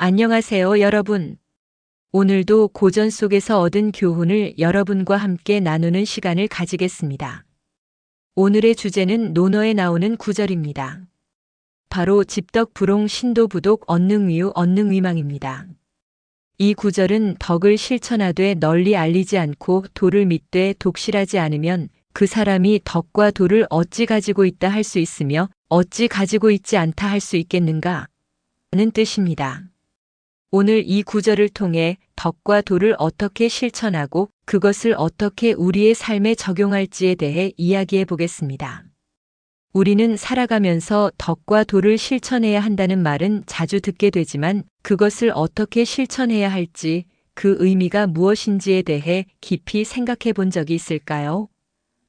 안녕하세요, 여러분. 오늘도 고전 속에서 얻은 교훈을 여러분과 함께 나누는 시간을 가지겠습니다. 오늘의 주제는 논어에 나오는 구절입니다. 바로 집덕불옹 신도부독 언능위우 언능위망입니다. 이 구절은 덕을 실천하되 널리 알리지 않고 도를 믿되 독실하지 않으면 그 사람이 덕과 도를 어찌 가지고 있다 할 수 있으며 어찌 가지고 있지 않다 할 수 있겠는가 하는 뜻입니다. 오늘 이 구절을 통해 덕과 도를 어떻게 실천하고 그것을 어떻게 우리의 삶에 적용할지에 대해 이야기해 보겠습니다. 우리는 살아가면서 덕과 도를 실천해야 한다는 말은 자주 듣게 되지만 그것을 어떻게 실천해야 할지 그 의미가 무엇인지에 대해 깊이 생각해 본 적이 있을까요?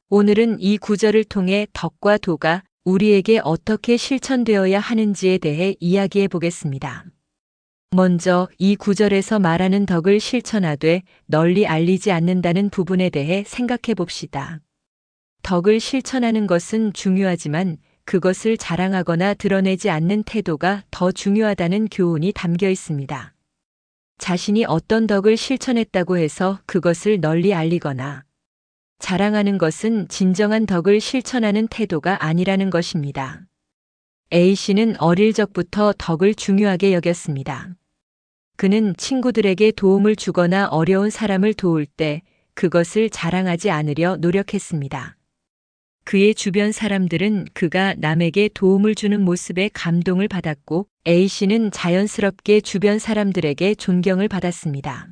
오늘은 이 구절을 통해 덕과 도가 우리에게 어떻게 실천되어야 하는지에 대해 이야기해 보겠습니다. 먼저 이 구절에서 말하는 덕을 실천하되 널리 알리지 않는다는 부분에 대해 생각해 봅시다. 덕을 실천하는 것은 중요하지만 그것을 자랑하거나 드러내지 않는 태도가 더 중요하다는 교훈이 담겨 있습니다. 자신이 어떤 덕을 실천했다고 해서 그것을 널리 알리거나 자랑하는 것은 진정한 덕을 실천하는 태도가 아니라는 것입니다. A씨는 어릴 적부터 덕을 중요하게 여겼습니다. 그는 친구들에게 도움을 주거나 어려운 사람을 도울 때 그것을 자랑하지 않으려 노력했습니다. 그의 주변 사람들은 그가 남에게 도움을 주는 모습에 감동을 받았고 A씨는 자연스럽게 주변 사람들에게 존경을 받았습니다.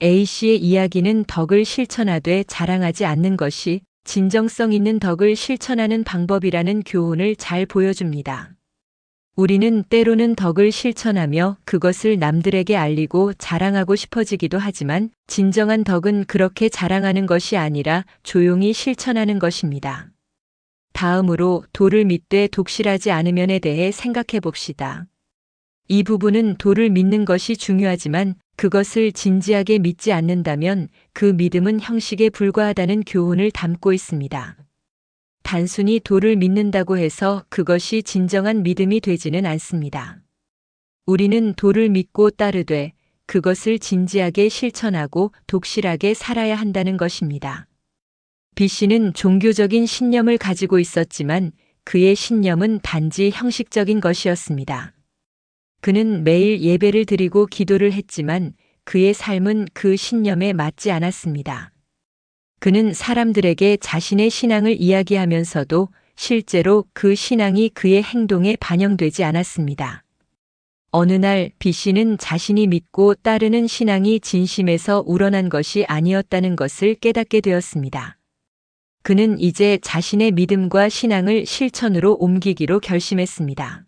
A씨의 이야기는 덕을 실천하되 자랑하지 않는 것이 진정성 있는 덕을 실천하는 방법이라는 교훈을 잘 보여줍니다. 우리는 때로는 덕을 실천하며 그것을 남들에게 알리고 자랑하고 싶어지기도 하지만 진정한 덕은 그렇게 자랑하는 것이 아니라 조용히 실천하는 것입니다. 다음으로 도를 믿되 독실하지 않으면에 대해 생각해 봅시다. 이 부분은 도를 믿는 것이 중요하지만 그것을 진지하게 믿지 않는다면 그 믿음은 형식에 불과하다는 교훈을 담고 있습니다. 단순히 도를 믿는다고 해서 그것이 진정한 믿음이 되지는 않습니다. 우리는 도를 믿고 따르되 그것을 진지하게 실천하고 독실하게 살아야 한다는 것입니다. B씨는 종교적인 신념을 가지고 있었지만 그의 신념은 단지 형식적인 것이었습니다. 그는 매일 예배를 드리고 기도를 했지만 그의 삶은 그 신념에 맞지 않았습니다. 그는 사람들에게 자신의 신앙을 이야기하면서도 실제로 그 신앙이 그의 행동에 반영되지 않았습니다. 어느 날 B씨는 자신이 믿고 따르는 신앙이 진심에서 우러난 것이 아니었다는 것을 깨닫게 되었습니다. 그는 이제 자신의 믿음과 신앙을 실천으로 옮기기로 결심했습니다.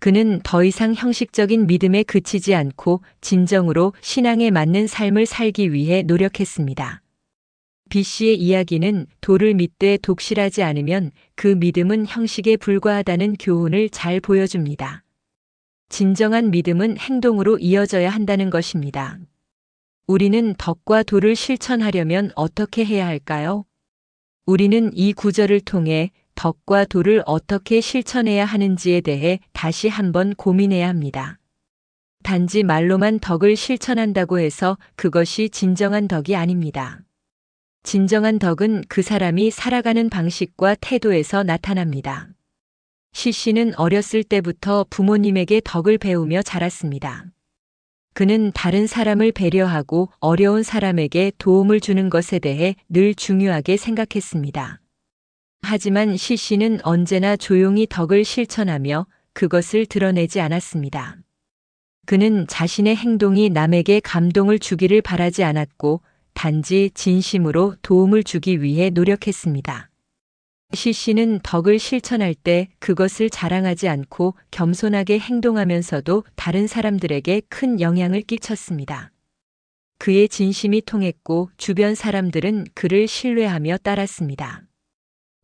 그는 더 이상 형식적인 믿음에 그치지 않고 진정으로 신앙에 맞는 삶을 살기 위해 노력했습니다. B씨의 이야기는 도를 믿되 독실하지 않으면 그 믿음은 형식에 불과하다는 교훈을 잘 보여줍니다. 진정한 믿음은 행동으로 이어져야 한다는 것입니다. 우리는 덕과 도를 실천하려면 어떻게 해야 할까요? 우리는 이 구절을 통해 덕과 도를 어떻게 실천해야 하는지에 대해 다시 한번 고민해야 합니다. 단지 말로만 덕을 실천한다고 해서 그것이 진정한 덕이 아닙니다. 진정한 덕은 그 사람이 살아가는 방식과 태도에서 나타납니다. C씨는 어렸을 때부터 부모님에게 덕을 배우며 자랐습니다. 그는 다른 사람을 배려하고 어려운 사람에게 도움을 주는 것에 대해 늘 중요하게 생각했습니다. 하지만 C씨는 언제나 조용히 덕을 실천하며 그것을 드러내지 않았습니다. 그는 자신의 행동이 남에게 감동을 주기를 바라지 않았고 단지 진심으로 도움을 주기 위해 노력했습니다. C씨는 덕을 실천할 때 그것을 자랑하지 않고 겸손하게 행동하면서도 다른 사람들에게 큰 영향을 끼쳤습니다. 그의 진심이 통했고 주변 사람들은 그를 신뢰하며 따랐습니다.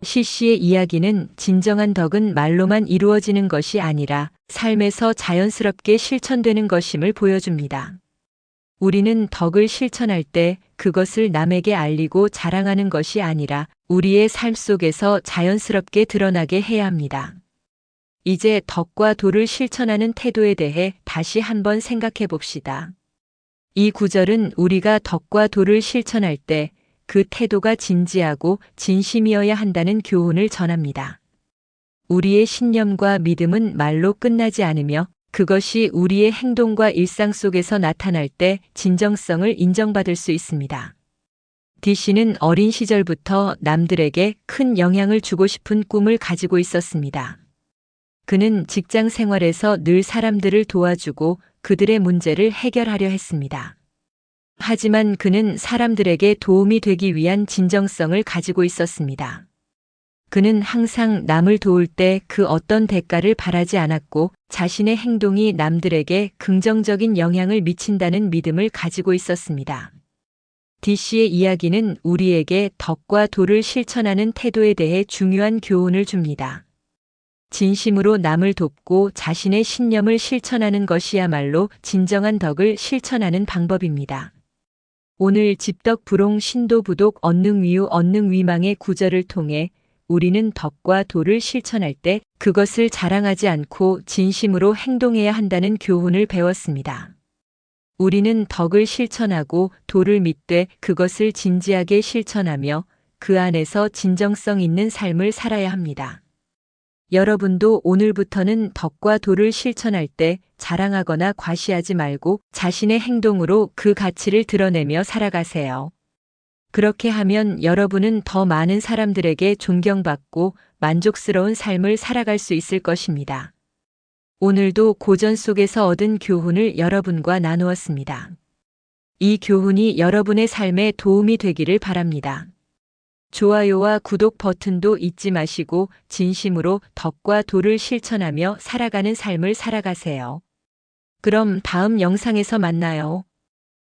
C씨의 이야기는 진정한 덕은 말로만 이루어지는 것이 아니라 삶에서 자연스럽게 실천되는 것임을 보여줍니다. 우리는 덕을 실천할 때 그것을 남에게 알리고 자랑하는 것이 아니라 우리의 삶 속에서 자연스럽게 드러나게 해야 합니다. 이제 덕과 도를 실천하는 태도에 대해 다시 한번 생각해 봅시다. 이 구절은 우리가 덕과 도를 실천할 때 그 태도가 진지하고 진심이어야 한다는 교훈을 전합니다. 우리의 신념과 믿음은 말로 끝나지 않으며 그것이 우리의 행동과 일상 속에서 나타날 때 진정성을 인정받을 수 있습니다. D씨는 어린 시절부터 남들에게 큰 영향을 주고 싶은 꿈을 가지고 있었습니다. 그는 직장 생활에서 늘 사람들을 도와주고 그들의 문제를 해결하려 했습니다. 하지만 그는 사람들에게 도움이 되기 위한 진정성을 가지고 있었습니다. 그는 항상 남을 도울 때 그 어떤 대가를 바라지 않았고 자신의 행동이 남들에게 긍정적인 영향을 미친다는 믿음을 가지고 있었습니다. D씨의 이야기는 우리에게 덕과 도를 실천하는 태도에 대해 중요한 교훈을 줍니다. 진심으로 남을 돕고 자신의 신념을 실천하는 것이야말로 진정한 덕을 실천하는 방법입니다. 오늘 집덕 불옹 신도 부독 언능위우 언능위망의 구절을 통해 우리는 덕과 도를 실천할 때 그것을 자랑하지 않고 진심으로 행동해야 한다는 교훈을 배웠습니다. 우리는 덕을 실천하고 도를 믿되 그것을 진지하게 실천하며 그 안에서 진정성 있는 삶을 살아야 합니다. 여러분도 오늘부터는 덕과 도를 실천할 때 자랑하거나 과시하지 말고 자신의 행동으로 그 가치를 드러내며 살아가세요. 그렇게 하면 여러분은 더 많은 사람들에게 존경받고 만족스러운 삶을 살아갈 수 있을 것입니다. 오늘도 고전 속에서 얻은 교훈을 여러분과 나누었습니다. 이 교훈이 여러분의 삶에 도움이 되기를 바랍니다. 좋아요와 구독 버튼도 잊지 마시고 진심으로 덕과 도를 실천하며 살아가는 삶을 살아가세요. 그럼 다음 영상에서 만나요.